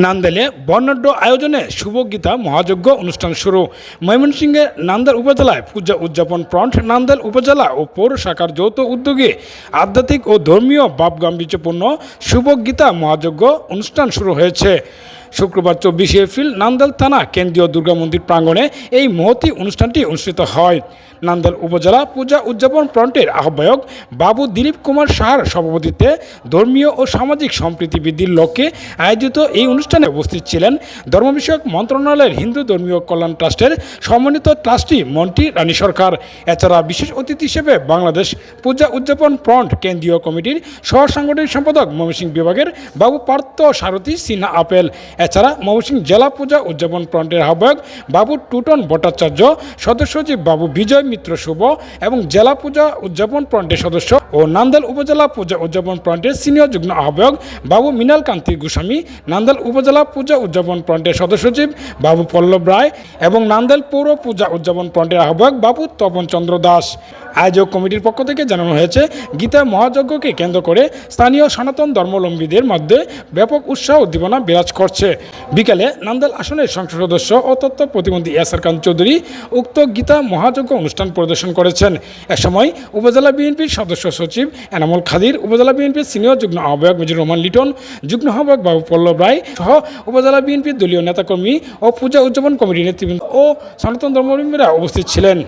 নান্দেলে বর্ণাঢ্য আয়োজনে শুভ গীতা মহাযজ্ঞ অনুষ্ঠান শুরু। ময়মনসিংহের নান্দেল উপজেলায় পূজা উদযাপন ফ্রন্ট নান্দেল উপজেলা ও পৌর শাখার যৌথ উদ্যোগে আধ্যাত্মিক ও ধর্মীয় ভাবগাম্ভীর্যপূর্ণ শুভ গীতা মহাযজ্ঞ অনুষ্ঠান শুরু হয়েছে। শুক্রবার 24 এপ্রিল নান্দেল থানা কেন্দ্রীয় দুর্গা মন্দির প্রাঙ্গণে এই মহতী অনুষ্ঠানটি অনুষ্ঠিত হয়। নান্দেল উপজেলা পূজা উদযাপন ফ্রন্টের আহ্বায়ক বাবু দিলীপ কুমার সাহার সভাপতিত্বে ধর্মীয় ও সামাজিক সম্প্রীতি বৃদ্ধির লক্ষ্যে আয়োজিত এই অনুষ্ঠানে উপস্থিত ছিলেন ধর্ম বিষয়ক মন্ত্রণালয়ের হিন্দু ধর্মীয় কল্যাণ ট্রাস্টের সম্মানিত ট্রাস্টি মন্টি রানী সরকার। এছাড়া বিশেষ অতিথি হিসেবে বাংলাদেশ পূজা উদযাপন ফ্রন্ট কেন্দ্রীয় কমিটির সহ সাংগঠনিক সম্পাদক ময়মনসিংহ বিভাগের বাবু পার্থ সারথী সিনহা আপেল। এছাড়া ময়মনসিংহ জেলা পূজা উদযাপন ফ্রন্টের আহ্বায়ক বাবু টুটন ভট্টাচার্য, সদস্য সচিব বাবু বিজয় মিত্র শুভ এবং জেলা পূজা উদযাপন ফ্রন্টের সদস্য ও নান্দেল উপজেলা পূজা উদযাপন ফ্রন্টের সিনিয়র যুগ্ম আহ্বায়ক বাবু মৃণাল কান্তি গোস্বামী, নান্দেল উপজেলা পূজা উদযাপন ফ্রন্টের সদস্য সচিব বাবু পল্লব রায় এবং নান্দেল পৌর পূজা উদযাপন ফ্রন্টের আহ্বায়ক বাবু তপন চন্দ্র দাস। আয়োজক কমিটির পক্ষ থেকে জানানো হয়েছে, গীতা মহাযজ্ঞকে কেন্দ্র করে স্থানীয় সনাতন ধর্মাবলম্বীদের মধ্যে ব্যাপক উৎসাহ উদ্দীপনা বিরাজ করছে। বিকেলে নান্দেল আসনের সংসদ সদস্য ও তথ্য প্রতিমন্ত্রী এসআর খান চৌধুরী উক্ত গীতা মহাযজ্ঞ অনুষ্ঠান পরিদর্শন করেছেন। এ সময় উপজেলা বিএনপির সদস্য সচিব এনামুল খাদির, উপজেলা বিএনপির সিনিয়র যুগ্ম আহ্বায়ক মিজুর রহমান লিটন, যুগ্ম আহ্বায়ক বাবু পল্লব রায় সহ উপজেলা বিএনপির দলীয় নেতাকর্মী ও পূজা উদযাপন কমিটির নেতৃবৃন্দ ও সনাতন ধর্মাবলম্বীরা উপস্থিত ছিলেন।